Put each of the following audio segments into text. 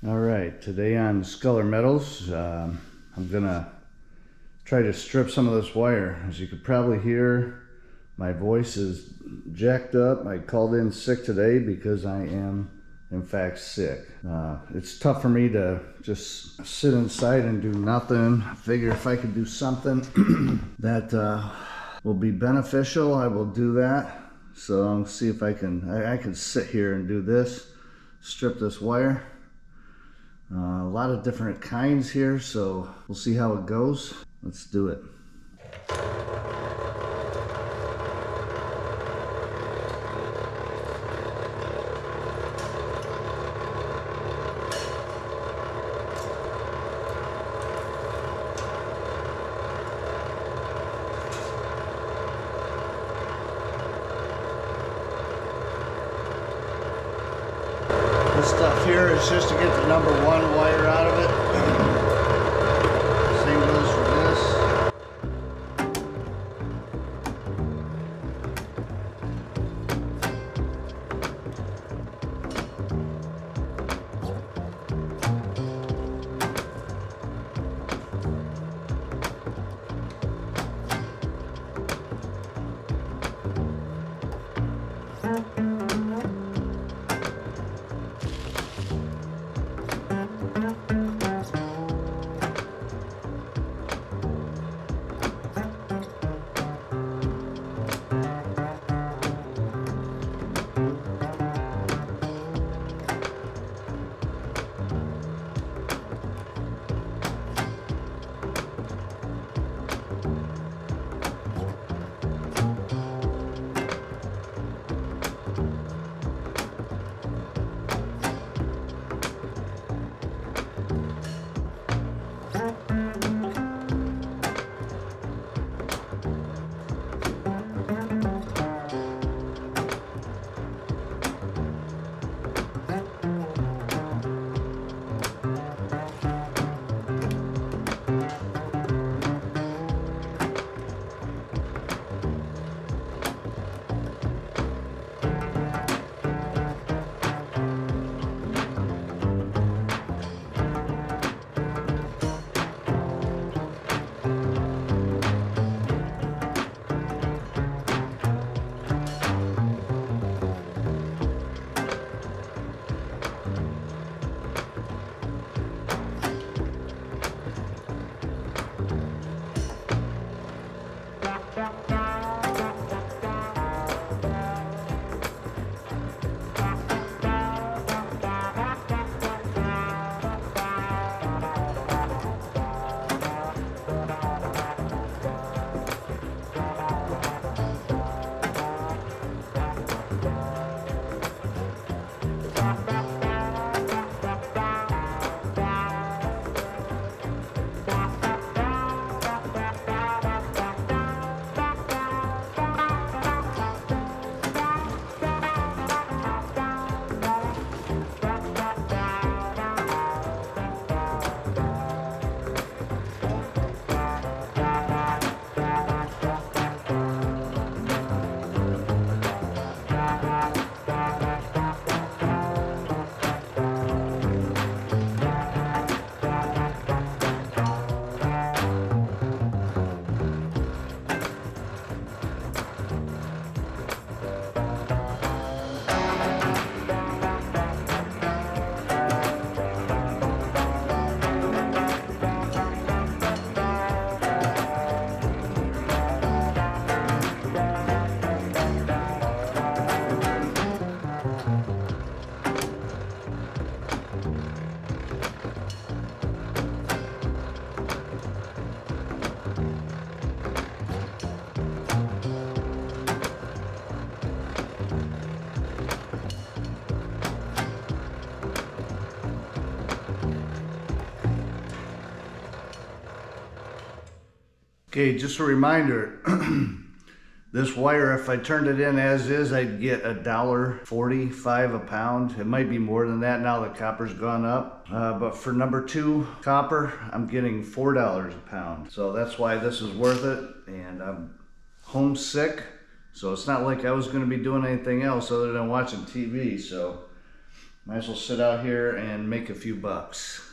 All right, today on Sculler Metals, I'm gonna try to strip some of this wire. As you could probably hear, my voice is jacked up. I called in sick today because I am, in fact, sick. It's tough for me to just sit inside and do nothing. I figure if I could do something that will be beneficial, I will do that. So I'll see if I can sit here and do this, strip this wire. A lot of different kinds here, so we'll see how it goes. Let's do it. This stuff here is just to get the number one wire out of it. Same goes for this. Okay, just a reminder, this wire, if I turned it in as is, I'd get $1.45 a pound. It might be more than that now that copper's gone up. But for number 2 copper, I'm getting $4 a pound. So that's why this is worth it. And I'm homesick, so it's not like I was gonna be doing anything else other than watching TV. So Might as well sit out here and make a few bucks.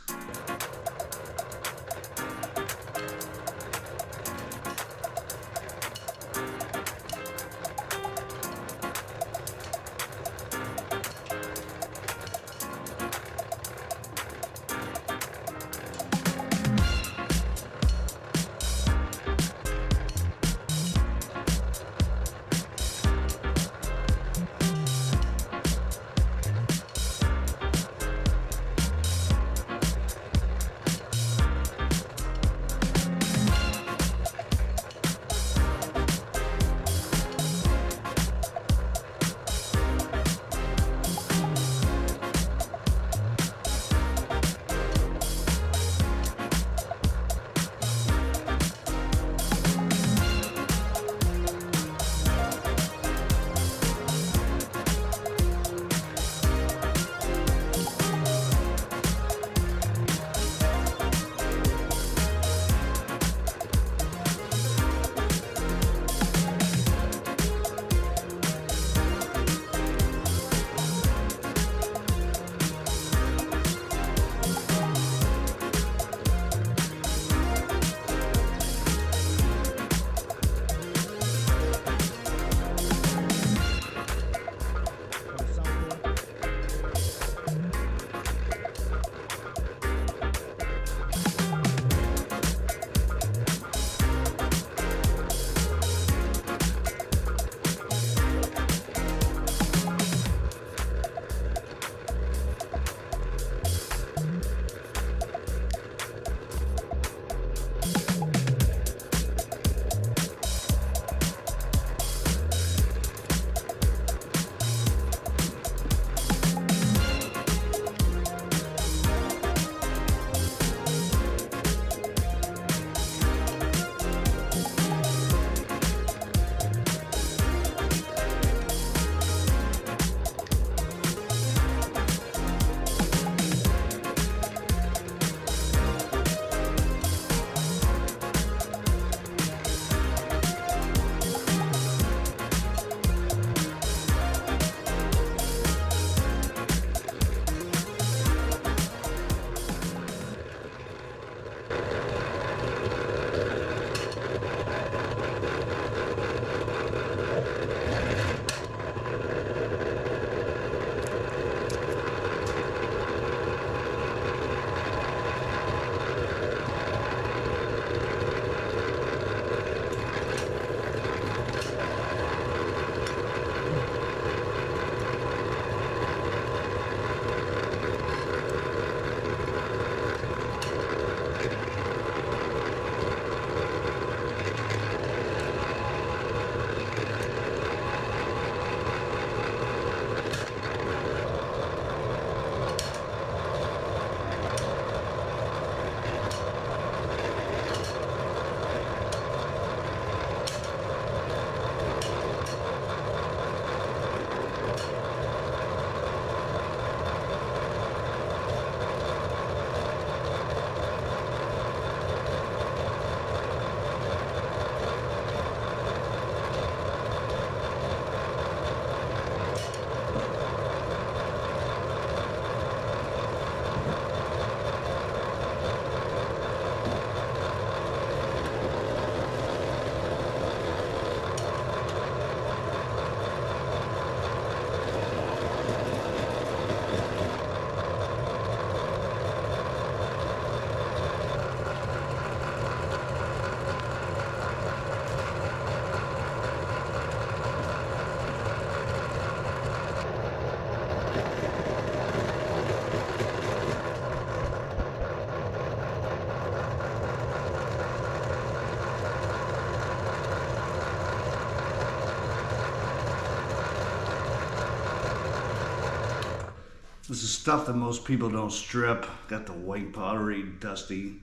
This is stuff that most people don't strip. Got the white powdery, dusty.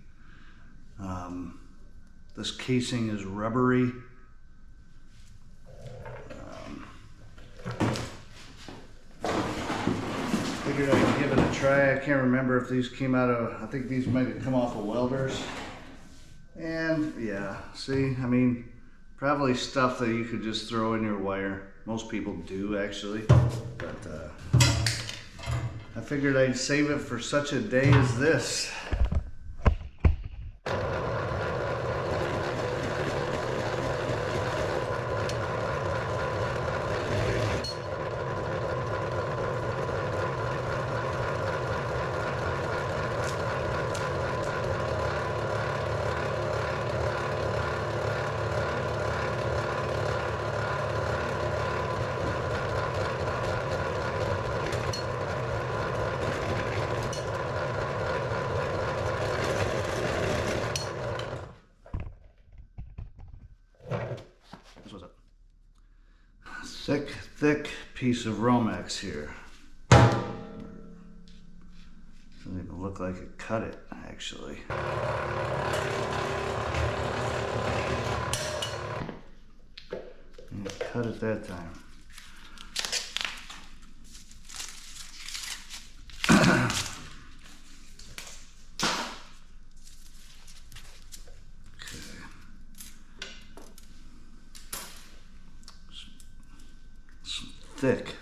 This casing is rubbery. Figured I'd give it a try. I can't remember if these came out of, I think these might have come off of welders. And yeah, see, I mean, probably stuff that you could just throw in your wire. Most people do actually, but I figured I'd save it for such a day as this. Thick piece of Romex here. Doesn't even look like it cut it, actually. And it cut it that time. Thick,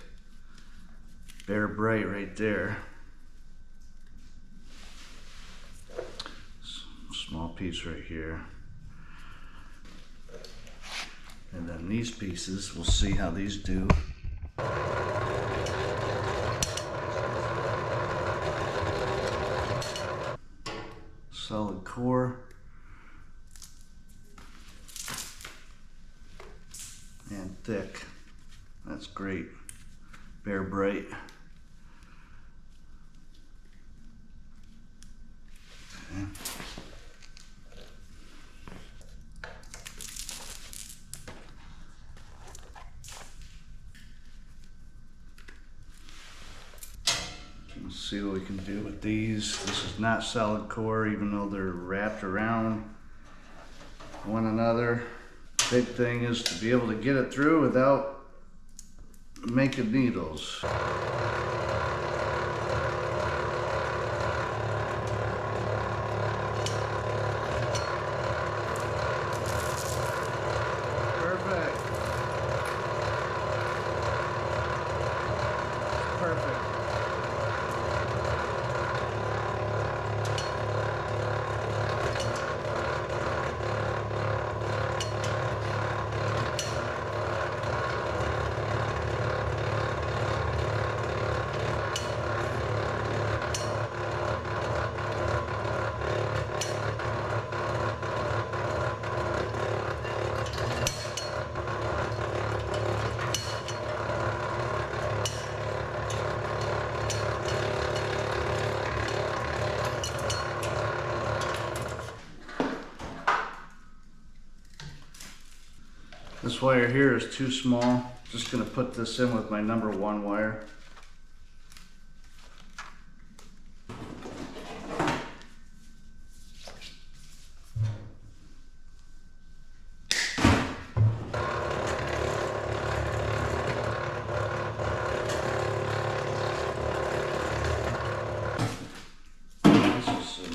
bare bright right there. Small piece right here. And then these pieces, we'll see how these do. Solid core. And thick. That's great. Bare bright. Okay. Let's see what we can do with these. This is not solid core, even though they're wrapped around one another. Big thing is to be able to get it through without making needles. Perfect. Perfect. This wire here is too small. Just gonna put this in with my number 1 wire. This is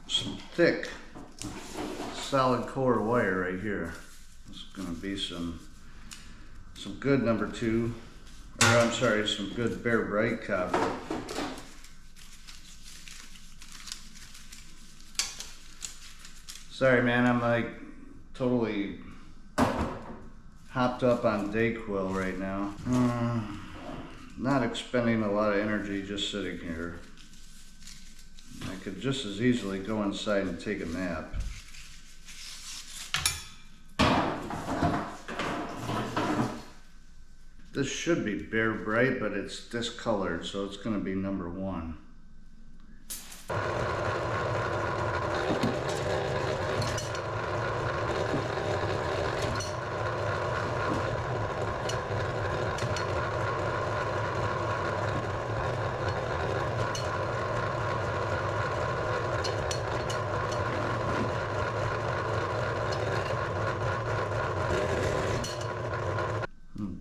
some thick solid core wire right here. This is going to be some good number 2, or I'm sorry, some good bare bright copper. Sorry man, I'm like totally hopped up on Dayquil right now. Not expending a lot of energy just sitting here. I could just as easily go inside and take a nap. This should be bare bright, but it's discolored, so it's going to be number 1.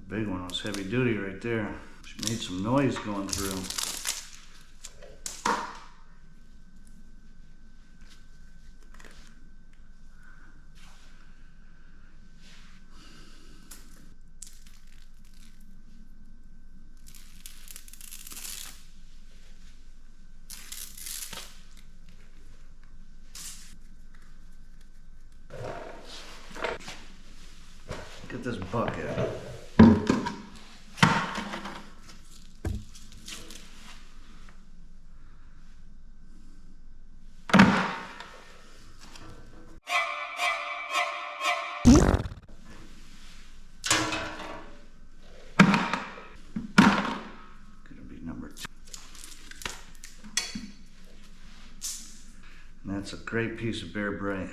Big one was heavy duty right there. She made some noise going through. this bucket. Gonna be number 2. And that's a great piece of bear brain.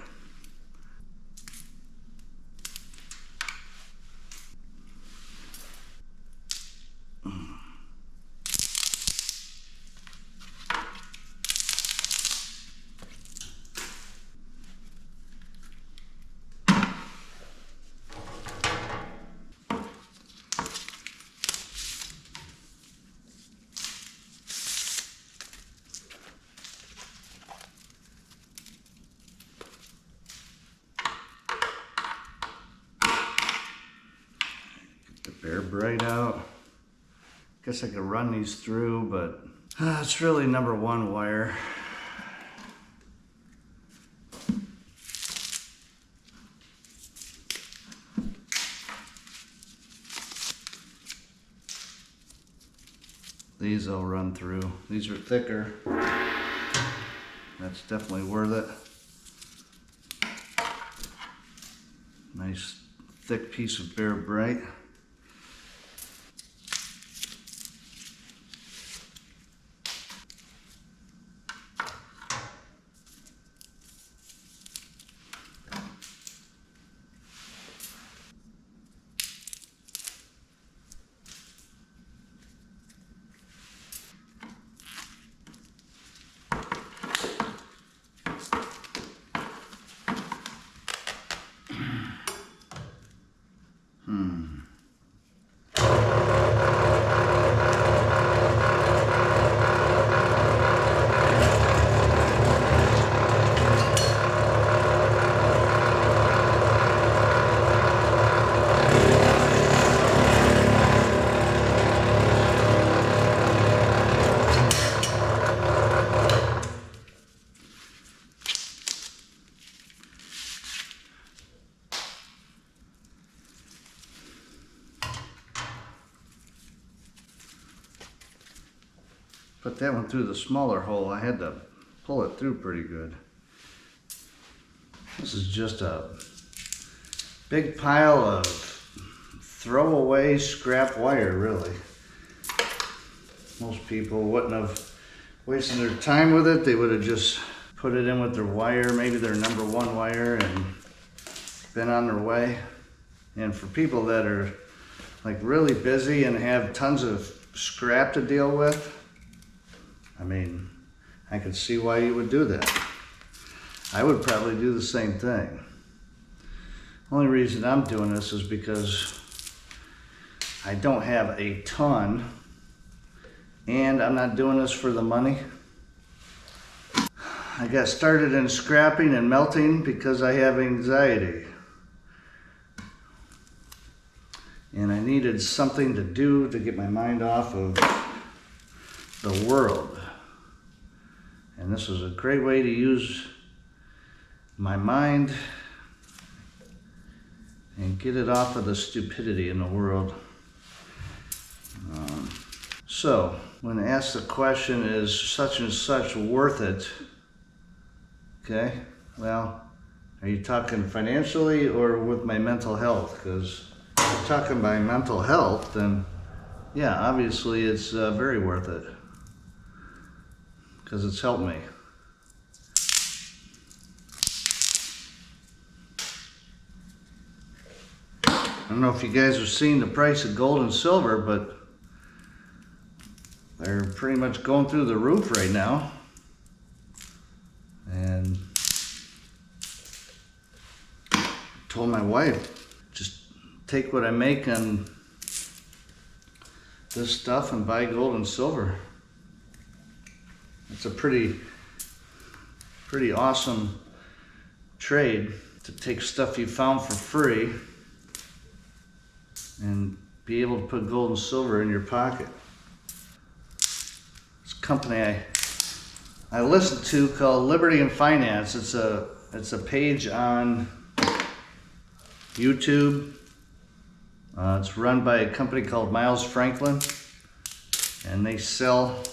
Bear braid out. Guess I could run these through, but it's really number 1 wire. These I'll run through. These are thicker. That's definitely worth it. Nice thick piece of bear braid. Put that one through the smaller hole. I had to pull it through pretty good. This is just a big pile of throwaway scrap wire, really. Most people wouldn't have wasted their time with it. They would have just put it in with their wire, maybe their number 1 wire, and been on their way. And for people that are like really busy and have tons of scrap to deal with, I mean, I could see why you would do that. I would probably do the same thing. Only reason I'm doing this is because I don't have a ton, and I'm not doing this for the money. I got started in scrapping and melting because I have anxiety. And I needed something to do to get my mind off of the world. And this was a great way to use my mind and get it off of the stupidity in the world. So, when asked the question, is such and such worth it? Okay, well, are you talking financially or with my mental health? Because if you're talking about mental health, then yeah, obviously it's very worth it. Because it's helped me. I don't know if you guys have seen the price of gold and silver, but they're pretty much going through the roof right now. And I told my wife, just take what I make on this stuff and buy gold and silver. It's a pretty awesome trade to take stuff you found for free and be able to put gold and silver in your pocket. This company I listened to called Liberty and Finance. It's a page on YouTube, It's run by a company called Miles Franklin, and they sell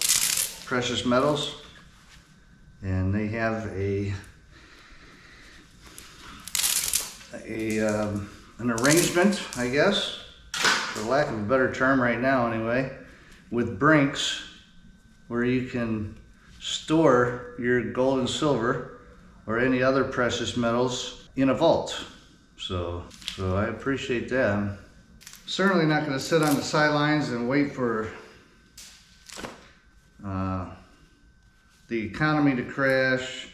precious metals. And they have an arrangement, I guess, for lack of a better term right now anyway, with Brinks, where you can store your gold and silver or any other precious metals in a vault. So I appreciate that. I'm certainly not going to sit on the sidelines and wait for the economy to crash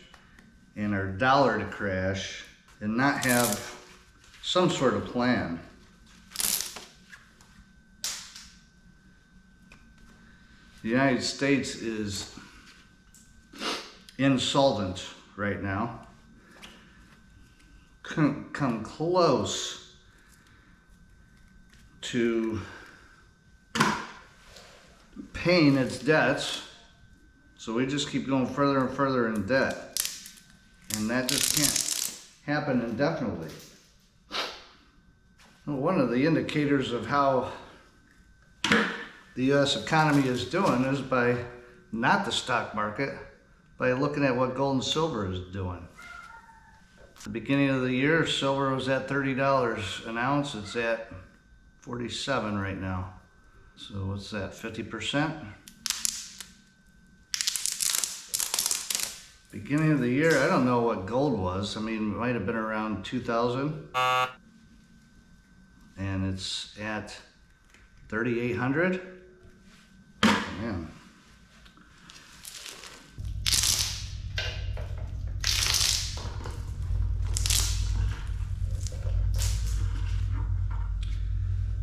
and our dollar to crash and not have some sort of plan. The United States is insolvent right now. Couldn't come close to paying its debts, so we just keep going further and further in debt, and that just can't happen indefinitely. Well, one of the indicators of how the U.S. economy is doing is by not the stock market, by looking at what gold and silver is doing. At the beginning of the year, silver was at $30 an ounce. It's at 47 right now. So what's that, 50%? Beginning of the year, I don't know what gold was. I mean, it might have been around 2,000. And it's at 3,800. Man.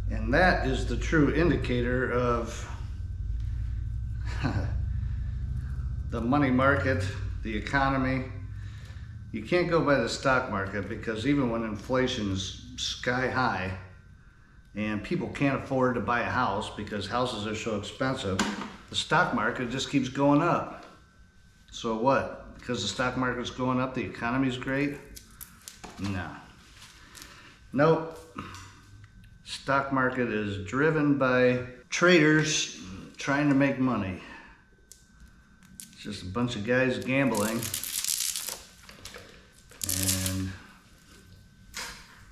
And that is the true indicator of the money market, the economy. You can't go by the stock market, because even when inflation is sky high and people can't afford to buy a house because houses are so expensive, the stock market just keeps going up. So what? Because the stock market's going up, the economy's great? No. Nope. Stock market is driven by traders trying to make money. It's just a bunch of guys gambling. And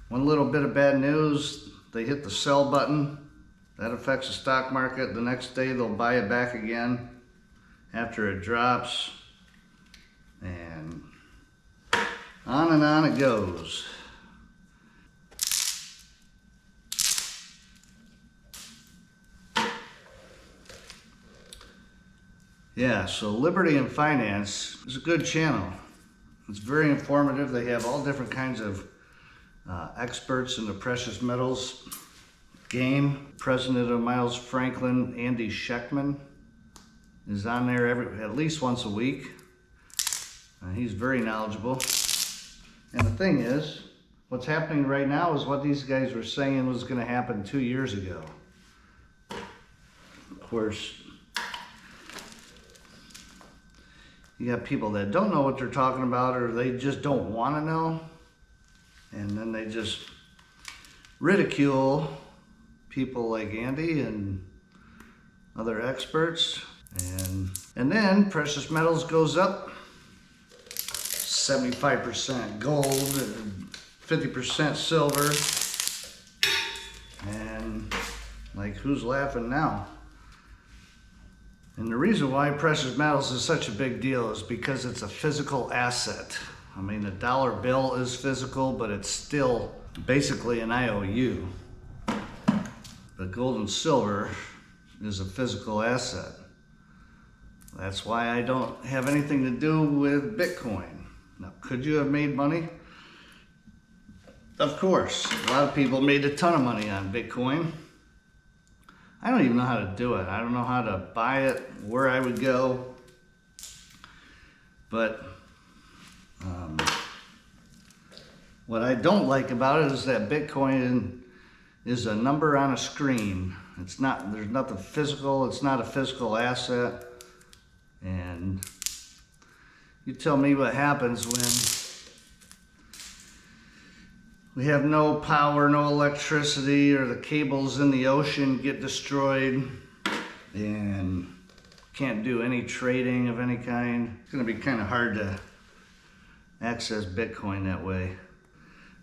one little bit of bad news, they hit the sell button. That affects the stock market. The next day they'll buy it back again after it drops. And on it goes. Yeah, so Liberty and Finance is a good channel. It's very informative. They have all different kinds of experts in the precious metals game. President of Miles Franklin, Andy Schechtman, is on there at least once a week. He's very knowledgeable. And the thing is, what's happening right now is what these guys were saying was going to happen 2 years ago. Of course, you got people that don't know what they're talking about, or they just don't want to know. And then they just ridicule people like Andy and other experts. And then precious metals goes up 75% gold and 50% silver. And like, who's laughing now? And the reason why precious metals is such a big deal is because it's a physical asset. I mean, the dollar bill is physical, but it's still basically an IOU. But gold and silver is a physical asset. That's why I don't have anything to do with Bitcoin. Now, could you have made money? Of course. A lot of people made a ton of money on Bitcoin. I don't even know how to do it. I don't know how to buy it, where I would go. But what I don't like about it is that Bitcoin is a number on a screen. It's not, there's nothing physical. It's not a physical asset. And you tell me what happens we have no power, no electricity, or the cables in the ocean get destroyed, and can't do any trading of any kind. It's gonna be kind of hard to access Bitcoin that way.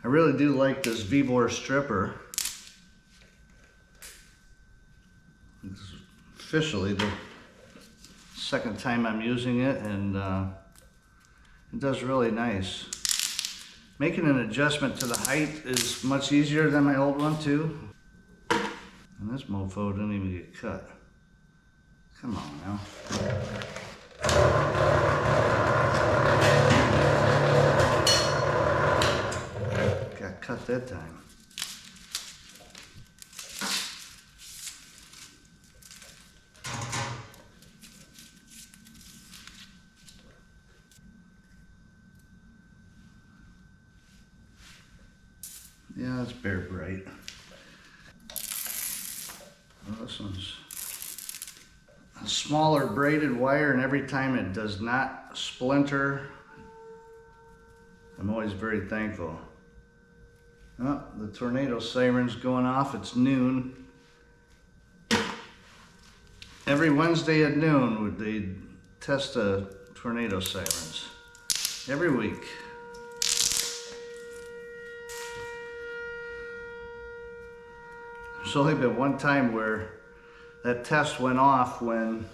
I really do like this Vevor stripper. It's officially the second time I'm using it, and it does really nice. Making an adjustment to the height is much easier than my old one too. And this mofo didn't even get cut. Come on now. Got cut that time. Yeah, it's bare bright. Well, this one's a smaller braided wire, and every time it does not splinter, I'm always very thankful. Oh, the tornado siren's going off. It's noon. Every Wednesday at noon, they test the tornado sirens. Every week. There's only been one time where that test went off when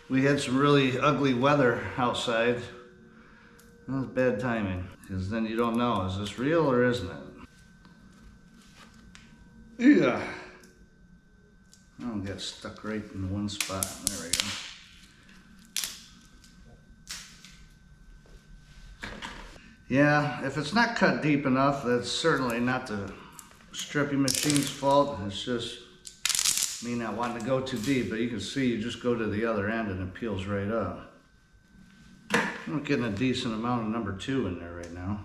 we had some really ugly weather outside. That was bad timing, because then you don't know, is this real or isn't it? Yeah. I don't get stuck right in one spot. There we go. Yeah, if it's not cut deep enough, that's certainly not the stripping machine's fault. It's just me not wanting to go too deep, but you can see you just go to the other end and it peels right up. I'm getting a decent amount of number 2 in there right now.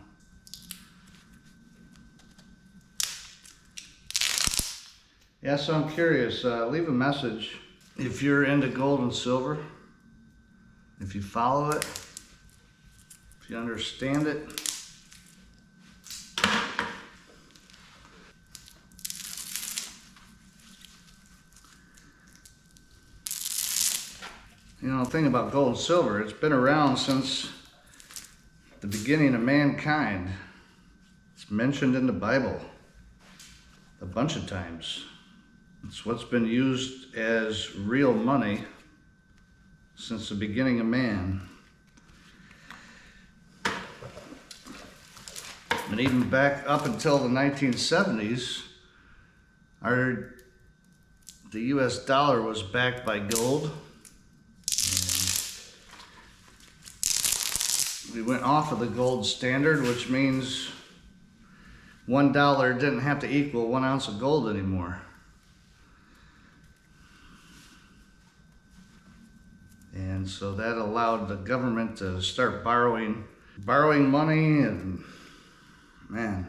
Yeah, so I'm curious, leave a message if you're into gold and silver, if you follow it, if you understand it. You know, the thing about gold and silver, it's been around since the beginning of mankind. It's mentioned in the Bible a bunch of times. It's what's been used as real money since the beginning of man. And even back up until the 1970s, the US dollar was backed by gold. We went off of the gold standard, which means $1 didn't have to equal 1 ounce of gold anymore. And so that allowed the government to start borrowing money, and man,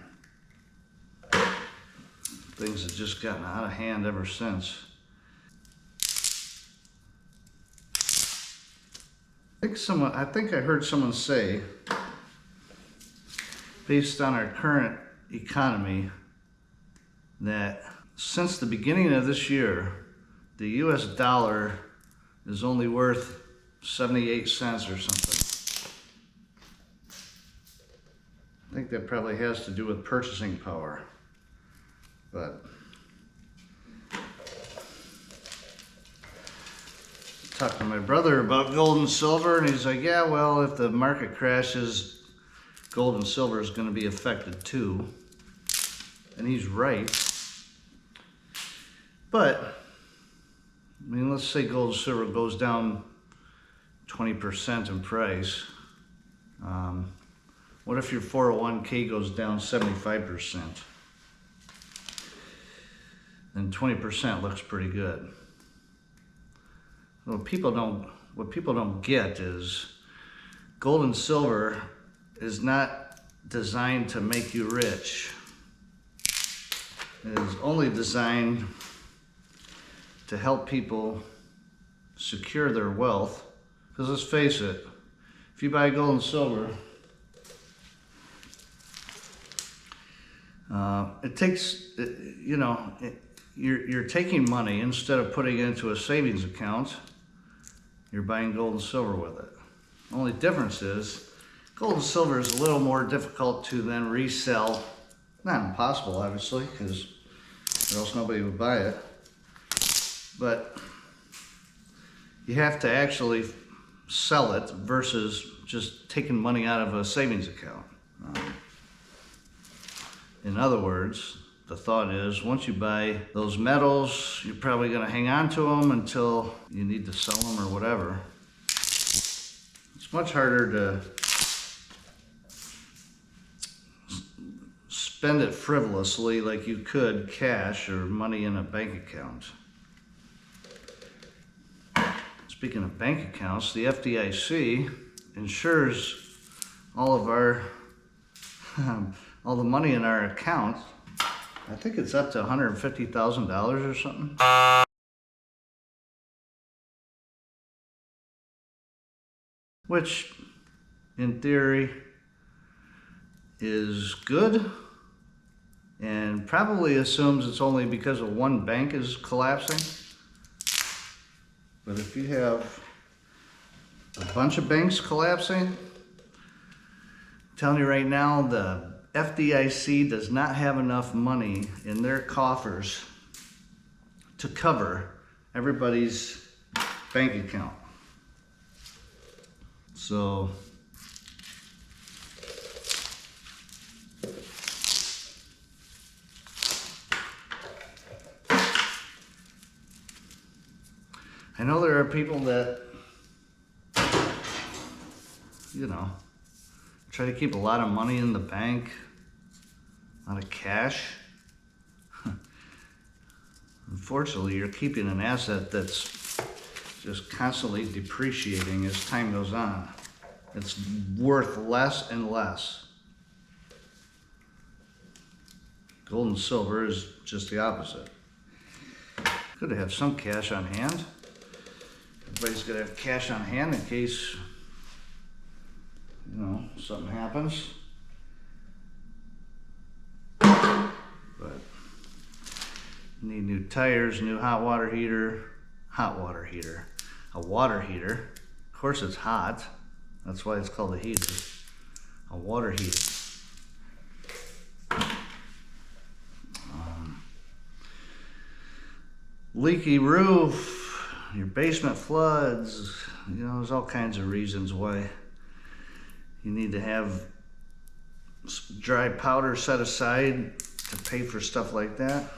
things have just gotten out of hand ever since. I think I heard someone say, based on our current economy, that since the beginning of this year, the US dollar is only worth 78 cents or something. I think that probably has to do with purchasing power. But talked to my brother about gold and silver, and he's like, yeah, well, if the market crashes, gold and silver is going to be affected too. And he's right. But, I mean, let's say gold and silver goes down 20% in price. What if your 401k goes down 75%? Then 20% looks pretty good. What people don't get is gold and silver is not designed to make you rich. It is only designed to help people secure their wealth. Because let's face it, if you buy gold and silver, It takes, you know, you're taking money, instead of putting it into a savings account, you're buying gold and silver with it. The only difference is gold and silver is a little more difficult to then resell. Not impossible, obviously, because or else nobody would buy it. But you have to actually sell it versus just taking money out of a savings account. In other words, the thought is, once you buy those metals, you're probably going to hang on to them until you need to sell them or whatever. It's much harder to spend it frivolously like you could cash or money in a bank account. Speaking of bank accounts, the FDIC insures all of our all the money in our account. I think it's up to $150,000 or something. Which, in theory, is good, and probably assumes it's only because of one bank is collapsing. But if you have a bunch of banks collapsing, I'm telling you right now, the FDIC does not have enough money in their coffers to cover everybody's bank account. So I know there are people that, you know, try to keep a lot of money in the bank, a lot of cash. Unfortunately, you're keeping an asset that's just constantly depreciating as time goes on. It's worth less and less. Gold and silver is just the opposite. Good to have some cash on hand. Everybody's got to have cash on hand in case, you know, something happens. But you need new tires, new hot water heater, a water heater. Of course it's hot. That's why it's called a heater. A water heater. Leaky roof, your basement floods, you know, there's all kinds of reasons why you need to have dry powder set aside to pay for stuff like that.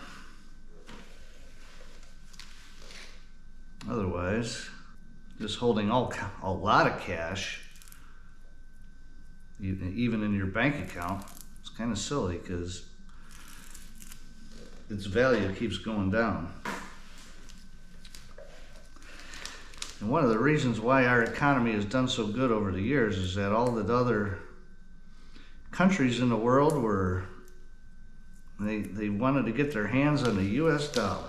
Otherwise, just holding a lot of cash, even in your bank account, it's kind of silly because its value keeps going down. And one of the reasons why our economy has done so good over the years is that all the other countries in the world were, they wanted to get their hands on the US dollar.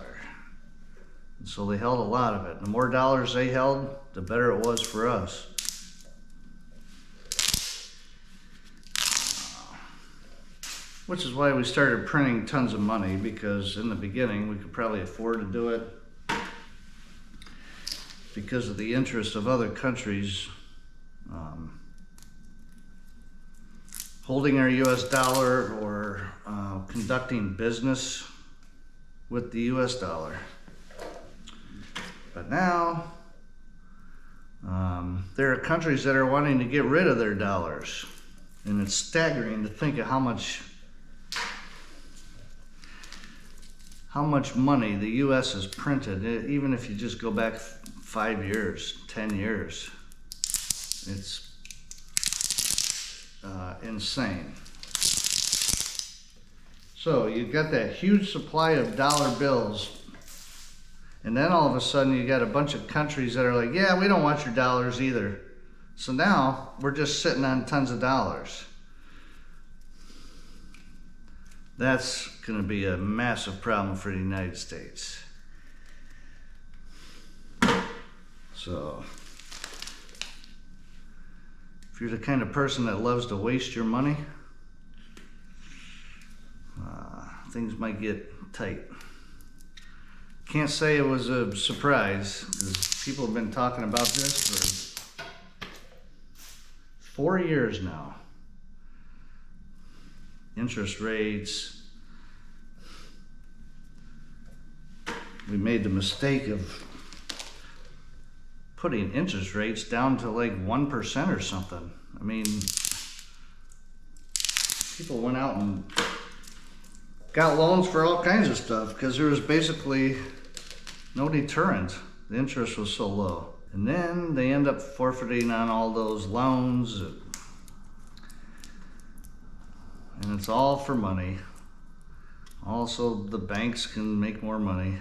And so they held a lot of it. The more dollars they held, the better it was for us. Which is why we started printing tons of money, because in the beginning we could probably afford to do it because of the interest of other countries holding our US dollar or conducting business with the US dollar. But now there are countries that are wanting to get rid of their dollars, and it's staggering to think of how much money the US has printed. Even if you just go back 5 years, 10 years, it's insane. So you've got that huge supply of dollar bills, and then all of a sudden you got a bunch of countries that are like, yeah, we don't want your dollars either. So now we're just sitting on tons of dollars. That's going to be a massive problem for the United States. So, if you're the kind of person that loves to waste your money, things might get tight. Can't say it was a surprise, because people have been talking about this for 4 years now. Interest rates. We made the mistake of putting interest rates down to like 1% or something. I mean, people went out and got loans for all kinds of stuff because there was basically no deterrent. The interest was so low. And then they end up forfeiting on all those loans. And it's all for money. Also, the banks can make more money.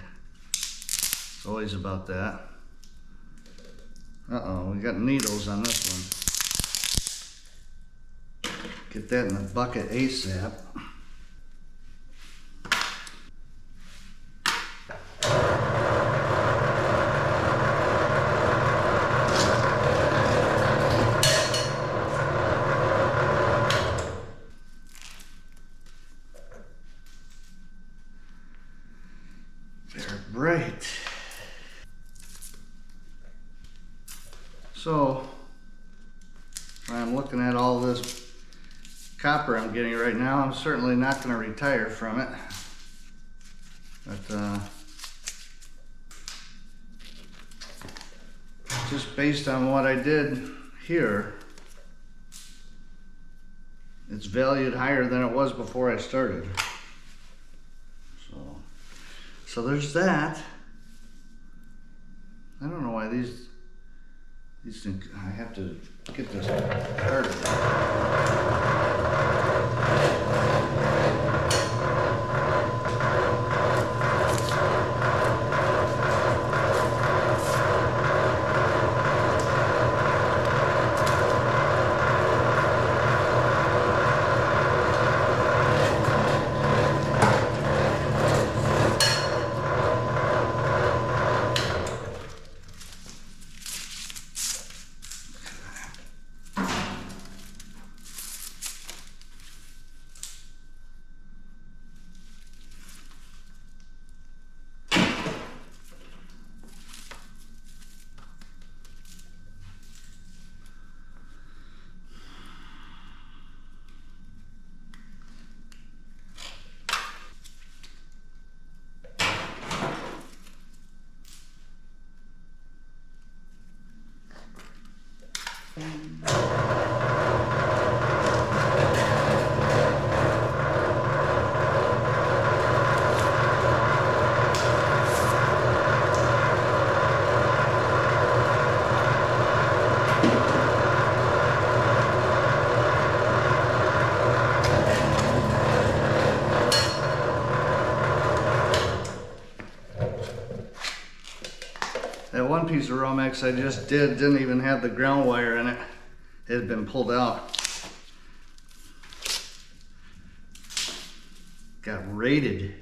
It's always about that. Uh-oh, we got needles on this one. Get that in the bucket ASAP. Right. So, I'm looking at all this copper I'm getting right now. I'm certainly not going to retire from it. But just based on what I did here, it's valued higher than it was before I started. So there's that. I don't know why these things, I have to get this started. That one piece of Romex I just didn't even have the ground wire in it. It had been pulled out. Got raided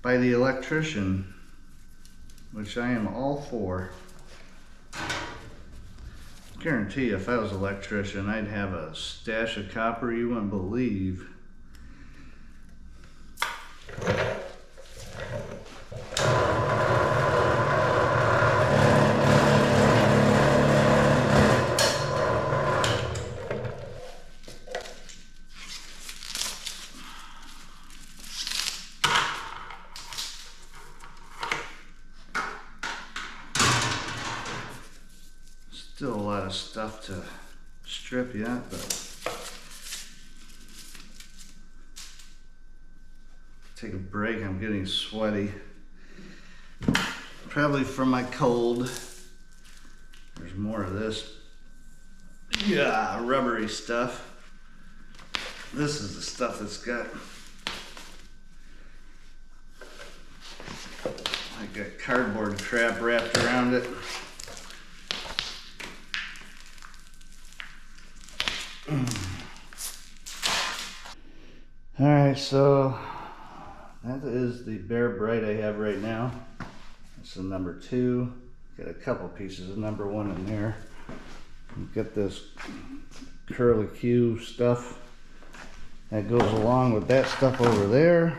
by the electrician, which I am all for. Guarantee if I was an electrician, I'd have a stash of copper you wouldn't believe. Still a lot of stuff to strip yet, but take a break. I'm getting sweaty. Probably from my cold. There's more of this. Yeah, rubbery stuff. This is the stuff that's got like a cardboard crap wrapped around it. Alright, so that is the Bear Bright I have right now. It's the number 2. Got a couple pieces of number 1 in there. Get this curly Q stuff that goes along with that stuff over there.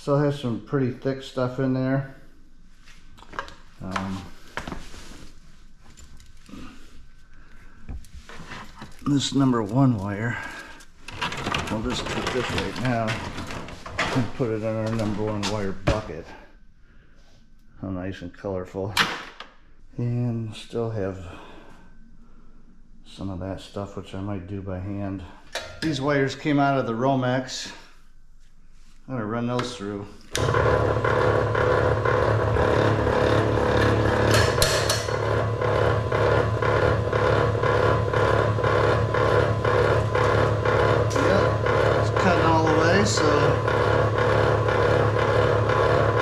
Still has some pretty thick stuff in there. This #1 wire, we'll just cut this right now and put it in our #1 wire bucket. How nice and colorful. And still have some of that stuff, which I might do by hand. These wires came out of the Romex. I'm gonna run those through. So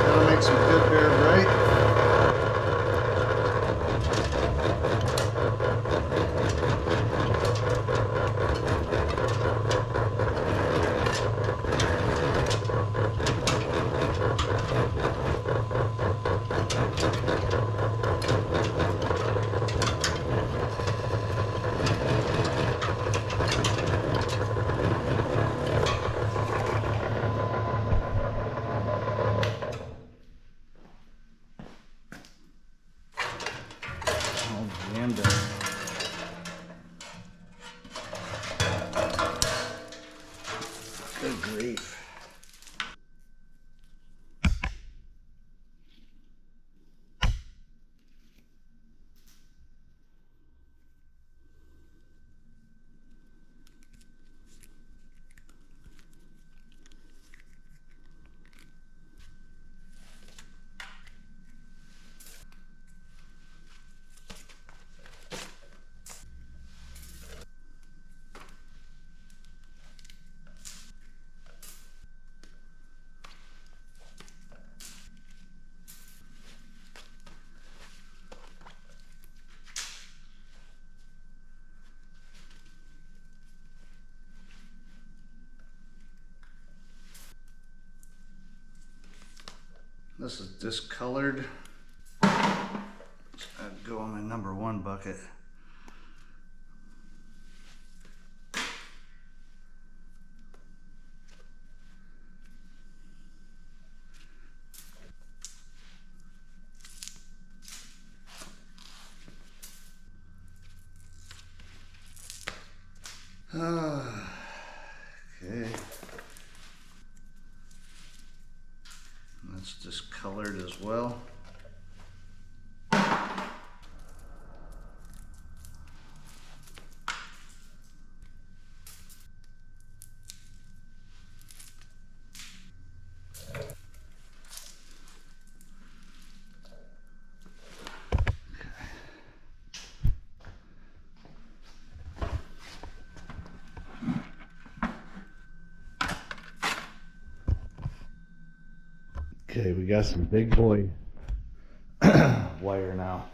that'll make some good bear bright. Good grief. This is discolored. I'd go in my #1 bucket. Okay. That's discolored as well. Okay, we got some big boy wire now.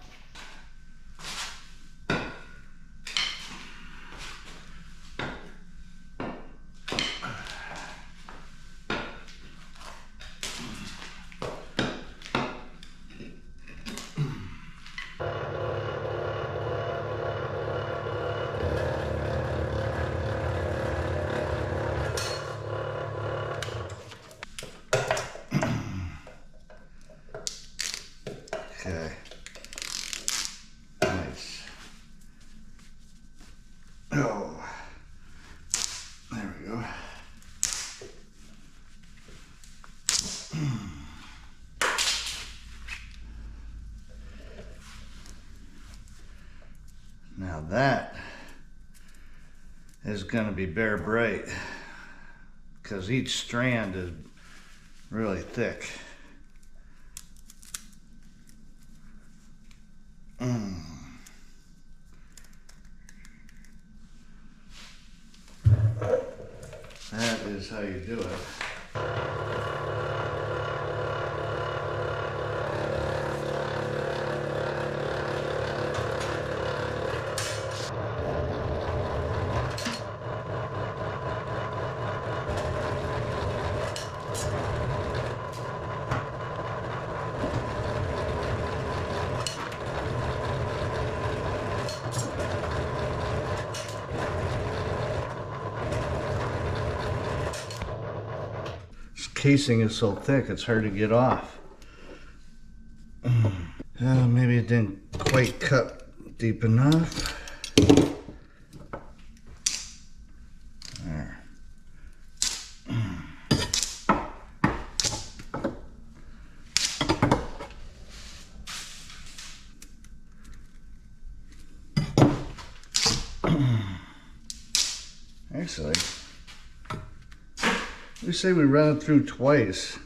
Okay. Nice. Oh. There we go. Now that is going to be bare bright because each strand is really thick. That is how you do it. casing is so thick it's hard to get off. Maybe it didn't quite cut deep enough. There. Actually, we say we run it through twice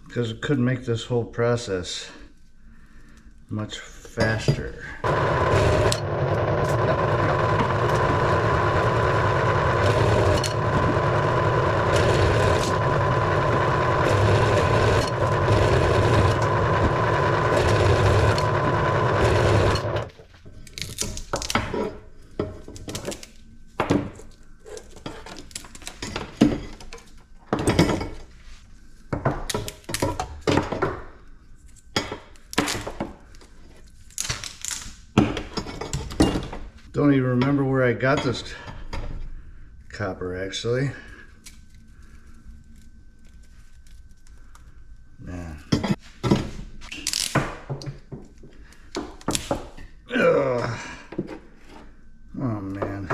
because it could make this whole process much faster. Don't even remember where I got this copper, actually. Man. Ugh. Oh, man.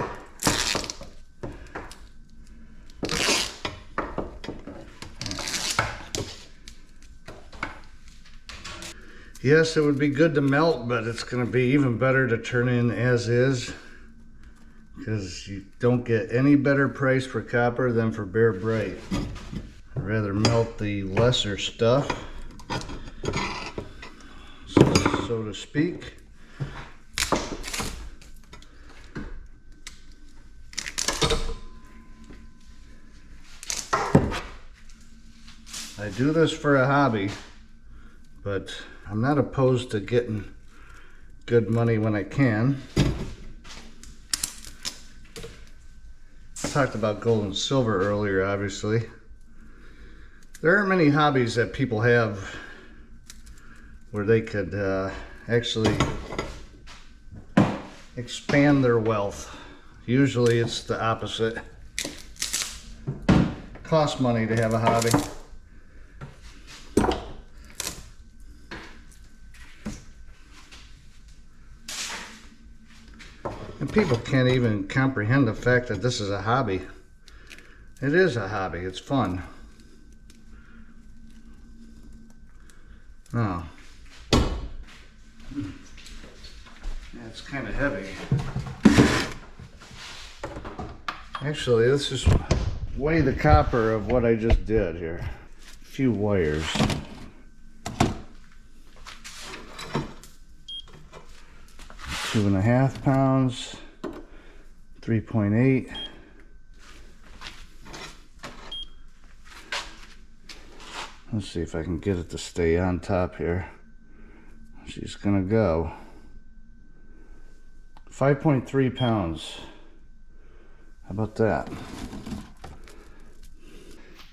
Yes, it would be good to melt, but it's going to be even better to turn in as is, because you don't get any better price for copper than for bare bright. I'd rather melt the lesser stuff, so to speak. I do this for a hobby, but I'm not opposed to getting good money when I can. I talked about gold and silver earlier, obviously. There aren't many hobbies that people have where they could actually expand their wealth. Usually it's the opposite. Costs money to have a hobby. And people can't even comprehend the fact that this is a hobby. It is a hobby, it's fun. Oh. Yeah, it's kind of heavy. Actually, let's just weigh the copper of what I just did here. A few wires. 2.5 pounds, 3.8. Let's see if I can get it to stay on top here. She's gonna go. 5.3 pounds. How about that?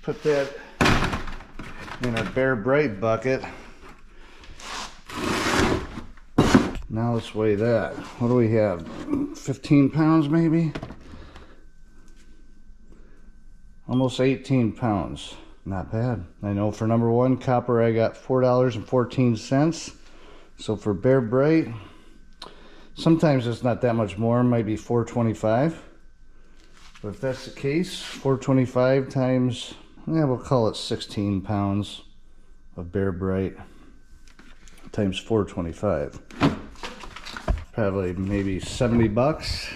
Put that in our bare bright bucket. Now let's weigh that. What do we have? 15 pounds maybe? Almost 18 pounds. Not bad. I know for number one, copper, I got $4.14. So for bare bright, sometimes it's not that much more, it might be $4.25. But if that's the case, $4.25 times, yeah, we'll call it 16 pounds of bare bright times $4.25. Probably maybe 70 bucks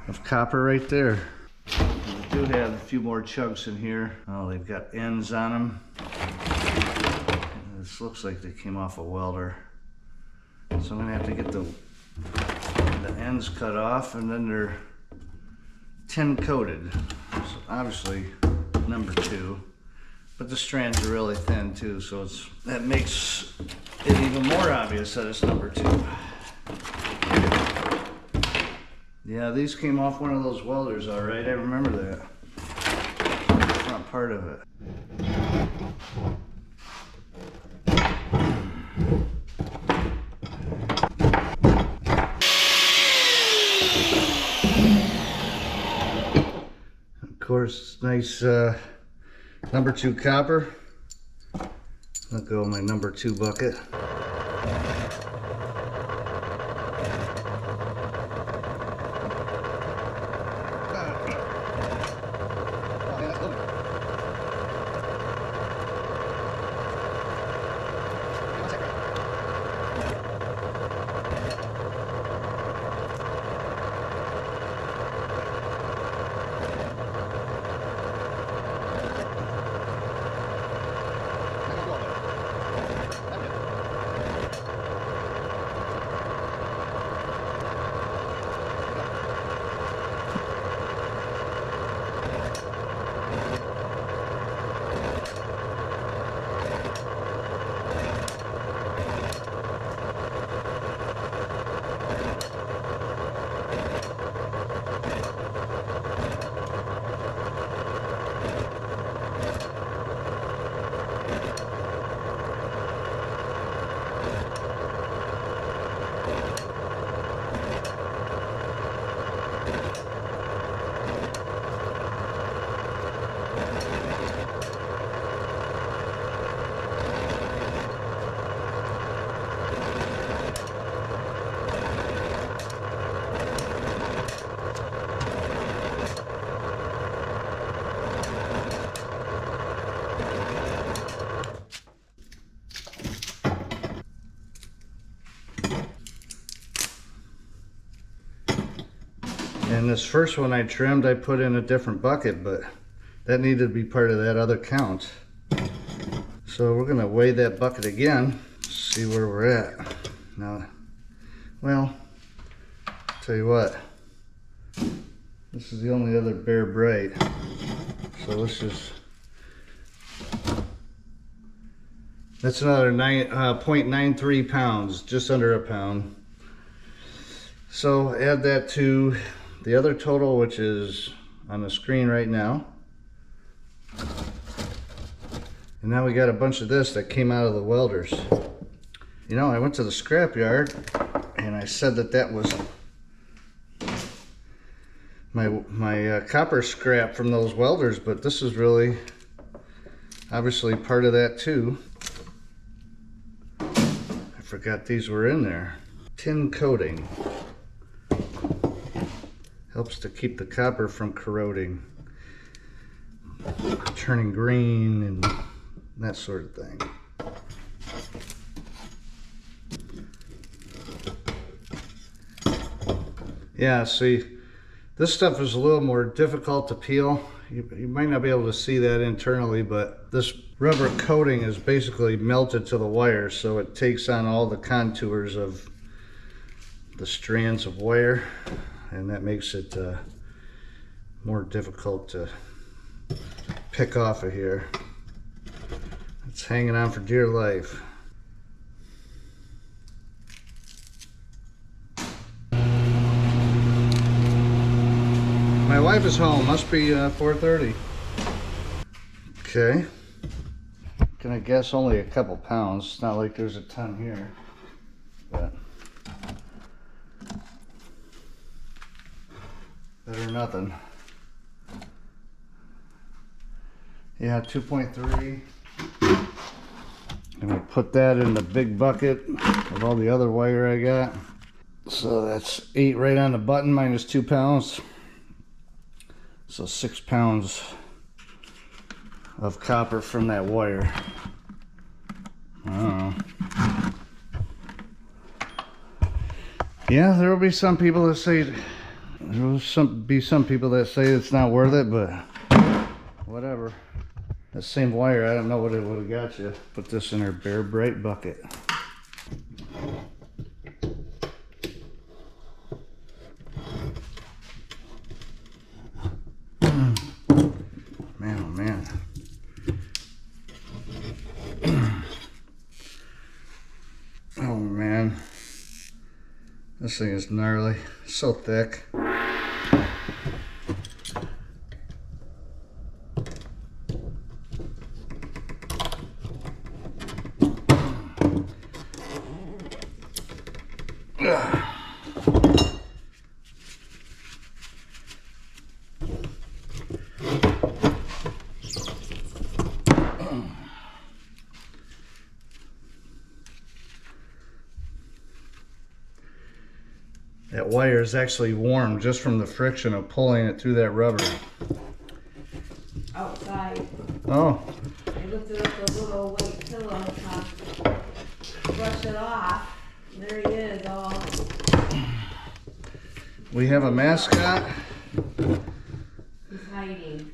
of copper right there. We do have a few more chunks in here. Oh, they've got ends on them. This looks like they came off a welder. So I'm gonna have to get the ends cut off, and then they're tin coated. So obviously number 2. But the strands are really thin too, so that makes it even more obvious that it's number 2. Yeah, these came off one of those welders, all right. I remember that. It's not part of it. Of course, it's nice Number 2 copper. Let go of my number 2 bucket. And this first one I trimmed, I put in a different bucket, but that needed to be part of that other count. So we're gonna weigh that bucket again, see where we're at. Now, well, tell you what, this is the only other bare braid. So let's just, that's another 0.93 pounds, just under a pound. So add that to the other total, which is on the screen right now. And now we got a bunch of this that came out of the welders. You know, I went to the scrap yard and I said that that was my copper scrap from those welders, but this is really obviously part of that too. I forgot these were in there. Tin coating. Helps to keep the copper from corroding, turning green and that sort of thing. Yeah, see, this stuff is a little more difficult to peel. You might not be able to see that internally, but this rubber coating is basically melted to the wire, so it takes on all the contours of the strands of wire. And that makes it more difficult to pick off of here. It's hanging on for dear life. My wife is home, must be 4:30. Okay. Gonna guess only a couple pounds. It's not like there's a ton here, but better than nothing. Yeah, 2.3. I'm gonna put that in the big bucket of all the other wire I got. So that's 8 right on the button minus 2 pounds. So 6 pounds of copper from that wire. I don't know. Yeah, there will be some people that say, there will be some people that say it's not worth it, but whatever. That same wire, I don't know what it would have got you. Put this in our bare bright bucket. Man, oh man. Oh man. This thing is gnarly. So thick. That wire is actually warm just from the friction of pulling it through that rubber. Outside. Oh. I lifted up the little white pillow to brush it off. There he is, all. We have a mascot. He's hiding.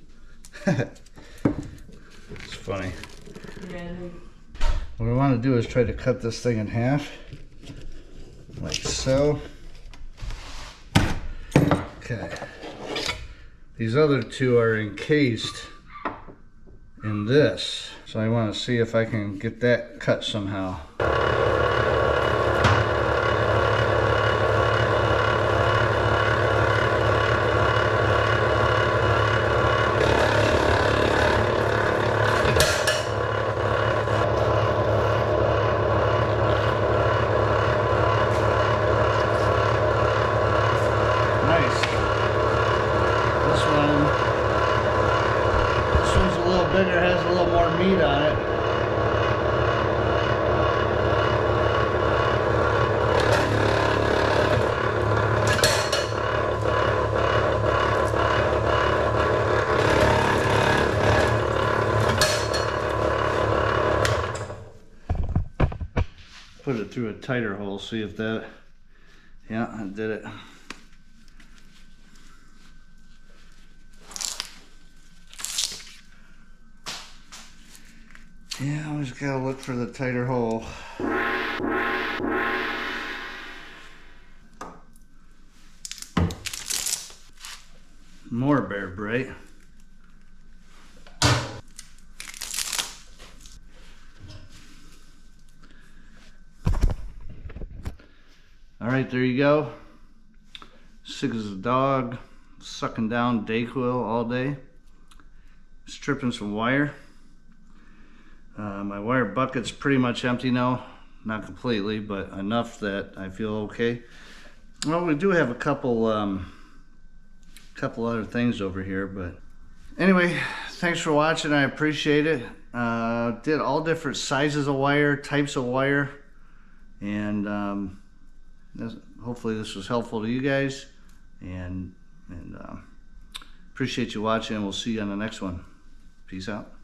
It's funny. Yeah. What we want to do is try to cut this thing in half, like so. Okay. These other two are encased in this, so I want to see if I can get that cut somehow. Bigger, has a little more meat on it. Put it through a tighter hole, see if that, yeah, I did it. Yeah, always gotta look for the tighter hole. More bear bright. All right, there you go. Sick as a dog, sucking down Dayquil all day. Stripping some wire. My wire bucket's pretty much empty now. Not completely, but enough that I feel okay. Well, we do have a couple other things over here, but anyway, thanks for watching. I appreciate it. Did all different sizes of wire, types of wire, and hopefully this was helpful to you guys. And appreciate you watching. We'll see you on the next one. Peace out.